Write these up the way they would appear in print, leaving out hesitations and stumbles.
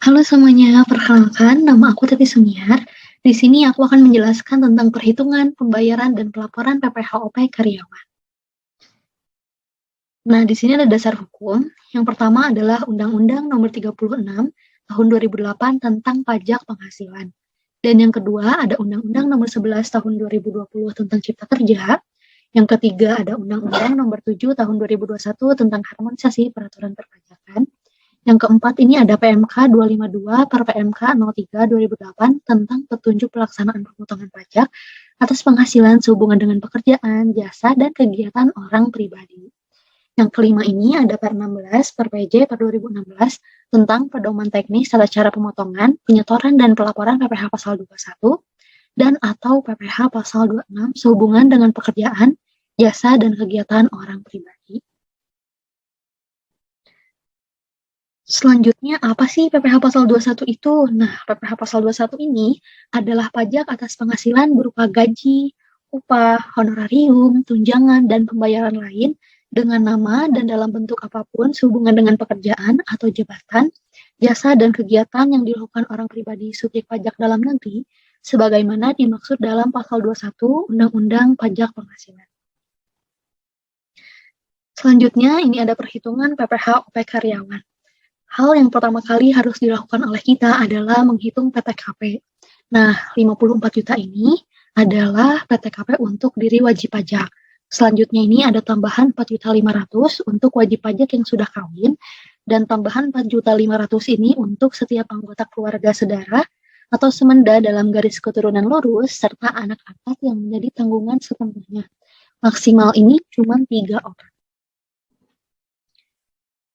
Halo semuanya, perkenalkan nama aku Titi Sumiar. Di sini aku akan menjelaskan tentang perhitungan, pembayaran, dan pelaporan PPHOP karyawan. Nah, di sini ada dasar hukum. Yang pertama adalah Undang-Undang Nomor 36 Tahun 2008 tentang Pajak Penghasilan. Dan yang kedua ada Undang-Undang Nomor 11 Tahun 2020 tentang Cipta Kerja. Yang ketiga ada Undang-Undang Nomor 7 Tahun 2021 tentang Harmonisasi Peraturan Perpajakan. Yang keempat ini ada PMK 252 per PMK 03 2008 tentang petunjuk pelaksanaan pemotongan pajak atas penghasilan sehubungan dengan pekerjaan, jasa, dan kegiatan orang pribadi. Yang kelima ini ada per 16 per PJ per 2016 tentang pedoman teknis tata cara pemotongan, penyetoran, dan pelaporan PPh pasal 21 dan atau PPh pasal 26 sehubungan dengan pekerjaan, jasa, dan kegiatan orang pribadi. Selanjutnya, apa sih PPh pasal 21 itu? Nah, PPh pasal 21 ini adalah pajak atas penghasilan berupa gaji, upah, honorarium, tunjangan, dan pembayaran lain dengan nama dan dalam bentuk apapun sehubungan dengan pekerjaan atau jabatan, jasa, dan kegiatan yang dilakukan orang pribadi subjek pajak dalam negeri, sebagaimana dimaksud dalam pasal 21 Undang-Undang Pajak Penghasilan. Selanjutnya, ini ada perhitungan PPh OP karyawan. Hal yang pertama kali harus dilakukan oleh kita adalah menghitung PTKP. Nah, 54 juta ini adalah PTKP untuk diri wajib pajak. Selanjutnya ini ada tambahan 4.500.000 untuk wajib pajak yang sudah kawin, dan tambahan 4.500.000 ini untuk setiap anggota keluarga saudara atau semenda dalam garis keturunan lurus, serta anak angkat yang menjadi tanggungan sepenuhnya. Maksimal ini cuma 3 orang.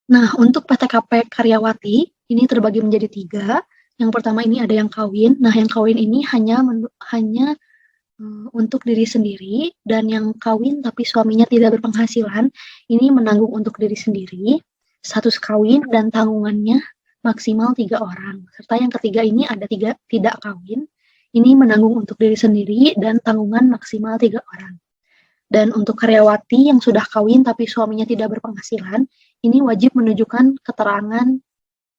Nah, untuk PTKP karyawati, ini terbagi menjadi 3. Yang pertama ini ada yang kawin. Nah, yang kawin ini hanya untuk diri sendiri, dan yang kawin tapi suaminya tidak berpenghasilan, ini menanggung untuk diri sendiri, status kawin dan tanggungannya maksimal 3 orang. Serta yang ketiga ini ada 3 tidak kawin, ini menanggung untuk diri sendiri dan tanggungan maksimal 3 orang. Dan untuk karyawati yang sudah kawin tapi suaminya tidak berpenghasilan, ini wajib menunjukkan keterangan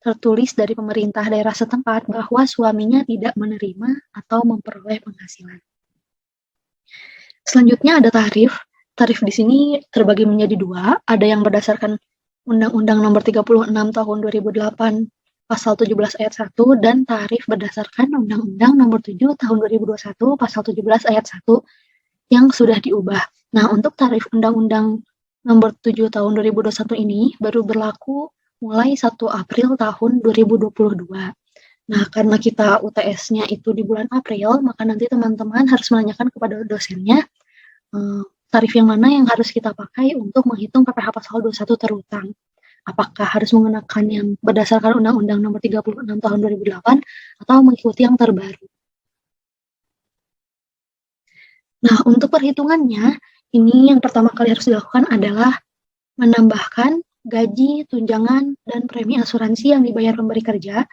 tertulis dari pemerintah daerah setempat bahwa suaminya tidak menerima atau memperoleh penghasilan. Selanjutnya ada tarif. Tarif di sini terbagi menjadi 2. Ada yang berdasarkan Undang-Undang Nomor 36 Tahun 2008 Pasal 17 Ayat 1 dan tarif berdasarkan Undang-Undang Nomor 7 Tahun 2021 Pasal 17 Ayat 1 yang sudah diubah. Nah, untuk tarif Undang-Undang Nomor 7 Tahun 2021 ini baru berlaku mulai 1 April tahun 2022. Nah, karena kita UTS-nya itu di bulan April, maka nanti teman-teman harus menanyakan kepada dosennya tarif yang mana yang harus kita pakai untuk menghitung PPh pasal 21 terutang. Apakah harus menggunakan yang berdasarkan Undang-Undang Nomor 36 Tahun 2008 atau mengikuti yang terbaru. Nah, untuk perhitungannya, ini yang pertama kali harus dilakukan adalah menambahkan gaji, tunjangan, dan premi asuransi yang dibayar pemberi kerja,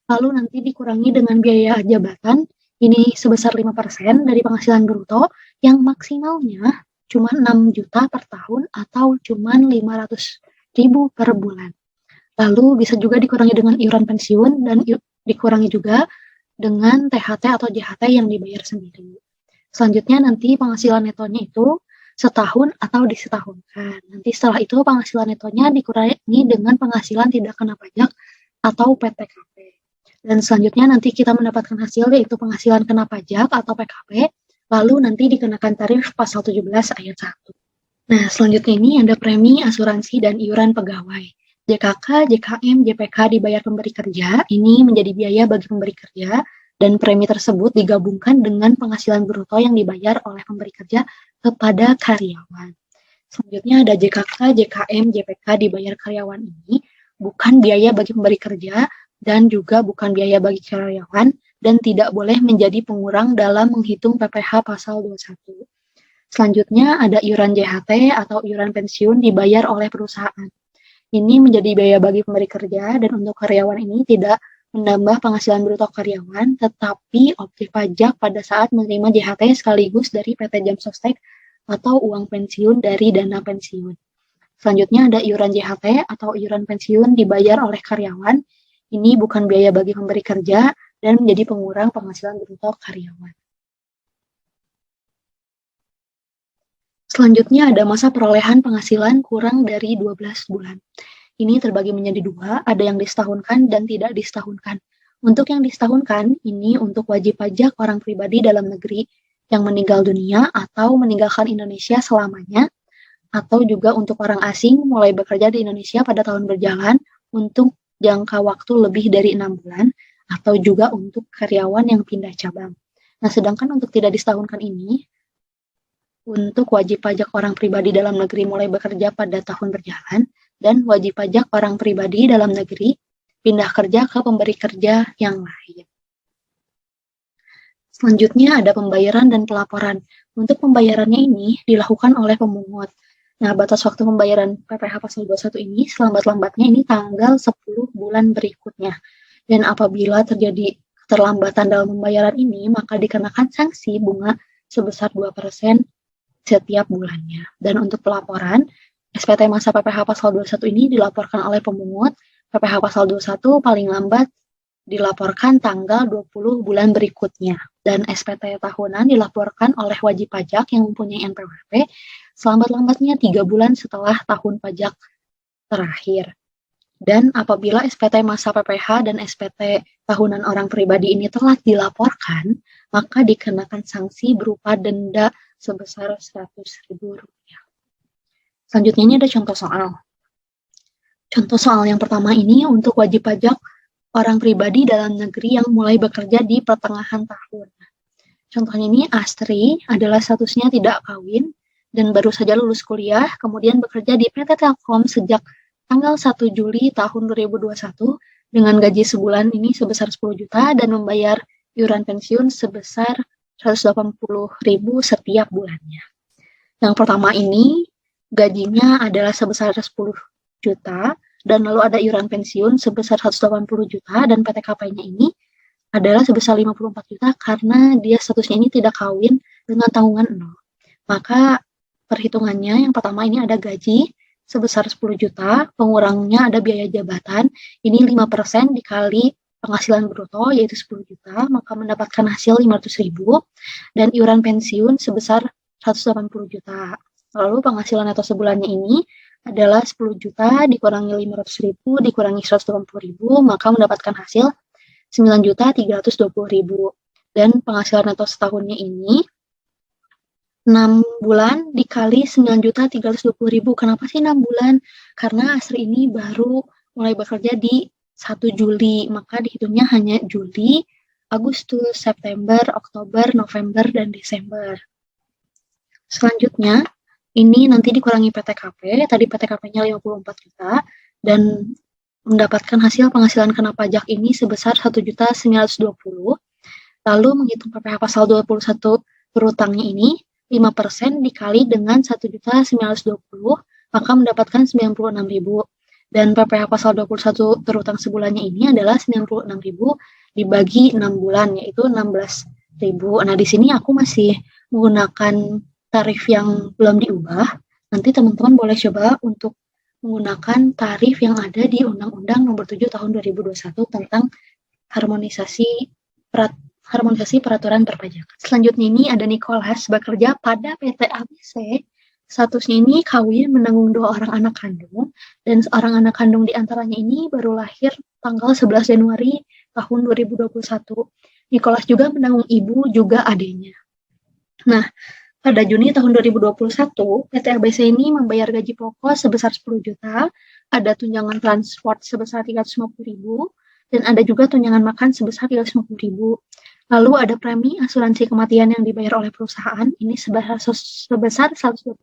lalu nanti dikurangi dengan biaya jabatan, ini sebesar 5% dari penghasilan bruto, yang maksimalnya cuma 6 juta per tahun atau cuma 500.000 per bulan. Lalu bisa juga dikurangi dengan iuran pensiun dan dikurangi juga dengan THT atau JHT yang dibayar sendiri. Selanjutnya nanti penghasilan netonya itu setahun atau disetahunkan. Nanti setelah itu penghasilan netonya dikurangi dengan penghasilan tidak kena pajak atau PTKP. Dan selanjutnya nanti kita mendapatkan hasil yaitu penghasilan kena pajak atau PKP, lalu nanti dikenakan tarif pasal 17 ayat 1. Nah, selanjutnya ini ada premi, asuransi, dan iuran pegawai. JKK, JKM, JPK dibayar pemberi kerja, ini menjadi biaya bagi pemberi kerja, dan premi tersebut digabungkan dengan penghasilan bruto yang dibayar oleh pemberi kerja kepada karyawan. Selanjutnya ada JKK, JKM, JPK dibayar karyawan ini bukan biaya bagi pemberi kerja dan juga bukan biaya bagi karyawan dan tidak boleh menjadi pengurang dalam menghitung PPh pasal 21. Selanjutnya ada iuran JHT atau iuran pensiun dibayar oleh perusahaan. Ini menjadi biaya bagi pemberi kerja dan untuk karyawan ini tidak menambah penghasilan bruto karyawan, tetapi objek pajak pada saat menerima JHT sekaligus dari PT Jam Sostek atau uang pensiun dari dana pensiun. Selanjutnya ada iuran JHT atau iuran pensiun dibayar oleh karyawan. Ini bukan biaya bagi pemberi kerja dan menjadi pengurang penghasilan bruto karyawan. Selanjutnya ada masa perolehan penghasilan kurang dari 12 bulan. Ini terbagi menjadi dua, ada yang disetahunkan dan tidak disetahunkan. Untuk yang disetahunkan, ini untuk wajib pajak orang pribadi dalam negeri yang meninggal dunia atau meninggalkan Indonesia selamanya, atau juga untuk orang asing mulai bekerja di Indonesia pada tahun berjalan untuk jangka waktu lebih dari 6 bulan, atau juga untuk karyawan yang pindah cabang. Nah, sedangkan untuk tidak disetahunkan ini, untuk wajib pajak orang pribadi dalam negeri mulai bekerja pada tahun berjalan, dan wajib pajak orang pribadi dalam negeri pindah kerja ke pemberi kerja yang lain. Selanjutnya ada pembayaran dan pelaporan. Untuk pembayarannya ini dilakukan oleh pemungut. Nah, batas waktu pembayaran PPh Pasal 21 ini selambat-lambatnya ini tanggal 10 bulan berikutnya. Dan apabila terjadi keterlambatan dalam pembayaran ini, maka dikenakan sanksi bunga sebesar 2% setiap bulannya. Dan untuk pelaporan, SPT masa PPh Pasal 21 ini dilaporkan oleh pemungut, PPh Pasal 21 paling lambat dilaporkan tanggal 20 bulan berikutnya. Dan SPT tahunan dilaporkan oleh wajib pajak yang mempunyai NPWP selambat-lambatnya 3 bulan setelah tahun pajak terakhir. Dan apabila SPT masa PPh dan SPT tahunan orang pribadi ini telah dilaporkan, maka dikenakan sanksi berupa denda sebesar Rp100.000. Selanjutnya ini ada contoh soal. Contoh soal yang pertama ini untuk wajib pajak orang pribadi dalam negeri yang mulai bekerja di pertengahan tahun. Contohnya ini Astri adalah statusnya tidak kawin dan baru saja lulus kuliah, kemudian bekerja di PT Telkom sejak tanggal 1 Juli tahun 2021 dengan gaji sebulan ini sebesar 10 juta dan membayar iuran pensiun sebesar 180.000 setiap bulannya. Yang pertama ini gajinya adalah sebesar 10 juta dan lalu ada iuran pensiun sebesar 180 juta dan PTKP-nya ini adalah sebesar 54 juta karena dia statusnya ini tidak kawin dengan tanggungan 0. Maka perhitungannya yang pertama ini ada gaji sebesar 10 juta, pengurangnya ada biaya jabatan, ini 5% dikali penghasilan bruto yaitu 10 juta, maka mendapatkan hasil 500.000 dan iuran pensiun sebesar 180 juta. Lalu penghasilan neto sebulannya ini adalah 10 juta dikurangi 500.000 dikurangi 180.000, maka mendapatkan hasil 9.320.000. Dan penghasilan neto setahunnya ini 6 bulan dikali 9.320.000. Kenapa sih 6 bulan? Karena Asri ini baru mulai bekerja di 1 Juli, maka dihitungnya hanya Juli, Agustus, September, Oktober, November, dan Desember. Selanjutnya, ini nanti dikurangi PTKP, tadi PTKP-nya 54 juta, dan mendapatkan hasil penghasilan kena pajak ini sebesar 1.920.000. Lalu menghitung PPh Pasal 21 berutangnya ini, 5% dikali dengan 1.920.000, maka mendapatkan 96.000. Dan PPh Pasal 21 berutang sebulannya ini adalah 96.000 dibagi 6 bulan, yaitu 16.000. Nah, di sini aku masih menggunakan tarif yang belum diubah. Nanti teman-teman boleh coba untuk menggunakan tarif yang ada di Undang-Undang Nomor 7 Tahun 2021 tentang harmonisasi peraturan perpajakan. Selanjutnya ini ada Nicholas bekerja pada PT ABC. Statusnya ini kawin menanggung 2 orang anak kandung dan seorang anak kandung di antaranya ini baru lahir tanggal 11 Januari tahun 2021. Nicholas juga menanggung ibu juga adiknya. Nah, pada Juni tahun 2021, PT ABC ini membayar gaji pokok sebesar 10 juta, ada tunjangan transport sebesar 350.000, dan ada juga tunjangan makan sebesar 350.000. Lalu ada premi asuransi kematian yang dibayar oleh perusahaan, ini sebesar 120.000,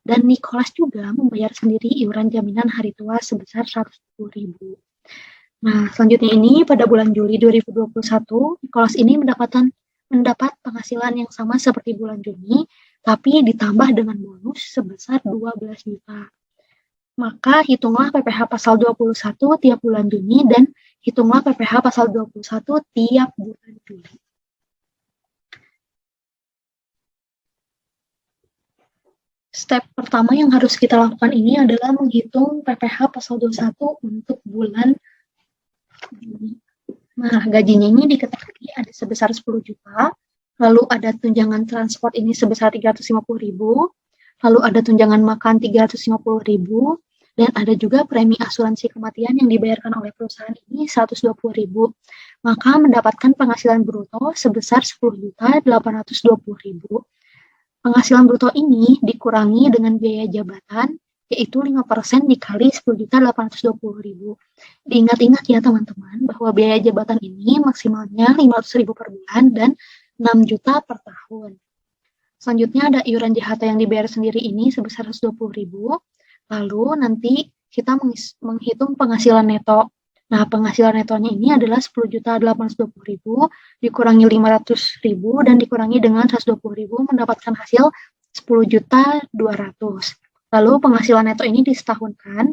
dan Nicholas juga membayar sendiri iuran jaminan hari tua sebesar 110.000. Nah, selanjutnya ini pada bulan Juli 2021, Nicholas ini mendapat penghasilan yang sama seperti bulan Juni, tapi ditambah dengan bonus sebesar 12 juta. Maka hitunglah PPh Pasal 21 tiap bulan Juni dan hitunglah PPh Pasal 21 tiap bulan Juli. Step pertama yang harus kita lakukan ini adalah menghitung PPh Pasal 21 untuk bulan Nah, gajinya ini diketahui ada sebesar 10 juta, lalu ada tunjangan transport ini sebesar 350.000, lalu ada tunjangan makan 350.000, dan ada juga premi asuransi kematian yang dibayarkan oleh perusahaan ini 120.000. Maka mendapatkan penghasilan bruto sebesar 10.820.000. Penghasilan bruto ini dikurangi dengan biaya jabatan, yaitu 5% dikali 10.820.000. Diingat-ingat ya teman-teman, bahwa biaya jabatan ini maksimalnya 500.000 per bulan dan 6 juta per tahun. Selanjutnya ada iuran JHT yang dibayar sendiri ini sebesar 120.000. Lalu nanti kita menghitung penghasilan neto. Nah, penghasilan netonya ini adalah 10.820.000 dikurangi 500.000 dan dikurangi dengan 120.000 mendapatkan hasil 10.200.000. Lalu penghasilan neto ini disetahunkan,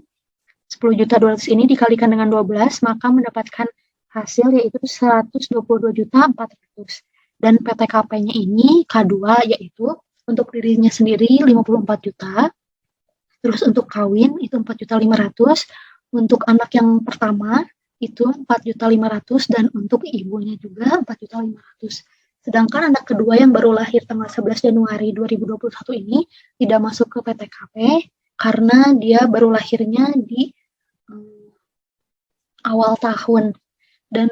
10.200.000 ini dikalikan dengan 12, maka mendapatkan hasil yaitu 122.400.000. Dan PTKP-nya ini K2, yaitu untuk dirinya sendiri 54 juta, terus untuk kawin itu 4.500.000, untuk anak yang pertama itu 4.500.000, dan untuk ibunya juga 4.500.000. Sedangkan anak kedua yang baru lahir tanggal 11 Januari 2021 ini tidak masuk ke PTKP karena dia baru lahirnya di awal tahun, dan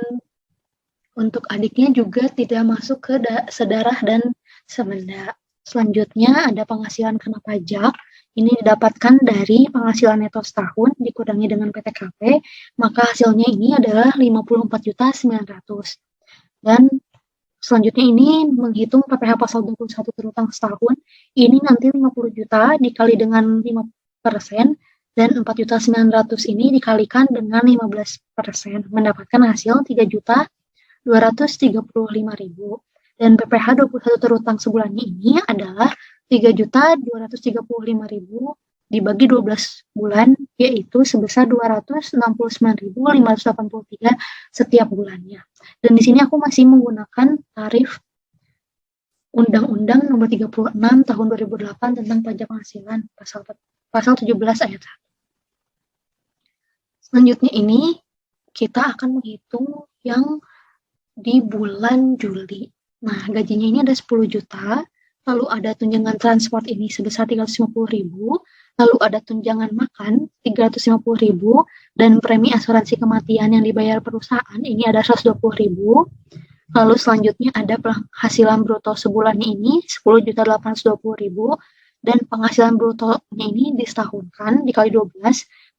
untuk adiknya juga tidak masuk ke sedarah dan semenda. Selanjutnya ada penghasilan kena pajak. Ini didapatkan dari penghasilan neto setahun dikurangi dengan PTKP, maka hasilnya ini adalah 54.900.000. Dan selanjutnya ini menghitung PPh pasal 21 terutang setahun. Ini nanti 50 juta dikali dengan 5%, dan 4.900.000 ini dikalikan dengan 15%, mendapatkan hasil 3.235.000. Dan PPh 21 terutang sebulannya ini adalah 3.235.000 dibagi 12 bulan, yaitu sebesar 269.583 setiap bulannya. Dan di sini aku masih menggunakan tarif Undang-Undang Nomor 36 Tahun 2008 tentang pajak penghasilan, pasal 17 ayat 1. Selanjutnya ini kita akan menghitung yang di bulan Juli. Nah, gajinya ini ada 10 juta, lalu ada tunjangan transport ini sebesar 350.000, lalu ada tunjangan makan 350.000, dan premi asuransi kematian yang dibayar perusahaan ini ada 120.000. Lalu selanjutnya ada penghasilan bruto sebulannya ini 10.820.000, dan penghasilan brutonya ini disetahunkan dikali 12,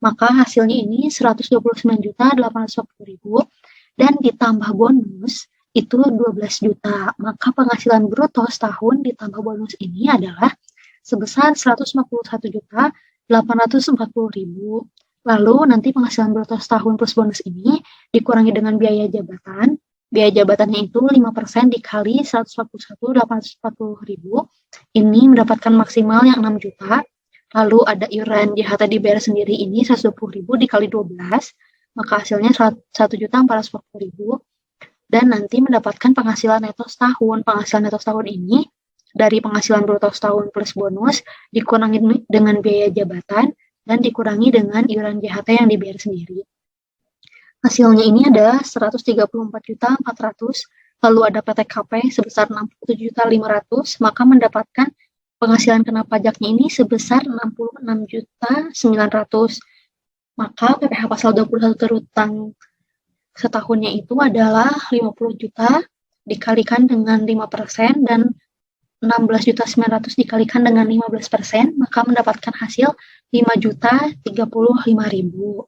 maka hasilnya ini 129.840.000, dan ditambah bonus itu 12 juta. Maka penghasilan bruto setahun ditambah bonus ini adalah sebesar 151.840.000. Lalu nanti penghasilan bruto setahun plus bonus ini dikurangi dengan biaya jabatan. Biaya jabatannya itu 5% dikali 141.840.000. Ini mendapatkan maksimal yang 6 juta. Lalu ada iuran JHT dibayar sendiri ini 120.000 dikali 12, maka hasilnya 1.440.000. Dan nanti mendapatkan penghasilan neto setahun. Penghasilan neto setahun ini dari penghasilan bruto setahun plus bonus dikurangi dengan biaya jabatan dan dikurangi dengan iuran JHT yang dibayar sendiri. Hasilnya ini ada 134.400.000, lalu ada PTKP sebesar 67.500.000, maka mendapatkan penghasilan kena pajaknya ini sebesar 66.900.000. Maka PPh pasal 21 terutang setahunnya itu adalah 50 juta dikalikan dengan 5% dan 16.900.000 dikalikan dengan 15%, maka mendapatkan hasil 5.035.000.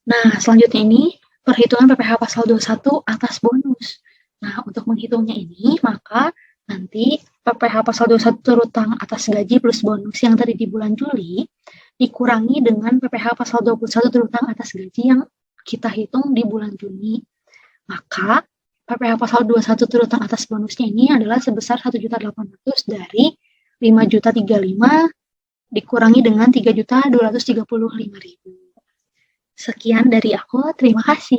Nah, selanjutnya ini perhitungan PPh pasal 21 atas bonus. Nah, untuk menghitungnya ini, maka nanti PPh pasal 21 terutang atas gaji plus bonus yang tadi di bulan Juli dikurangi dengan PPh pasal 21 terutang atas gaji yang kita hitung di bulan Juni. Maka PPh pasal 21 terutang atas bonusnya ini adalah sebesar 1.800.000 dari 5.035.000 dikurangi dengan 3.235.000. Sekian dari aku, terima kasih.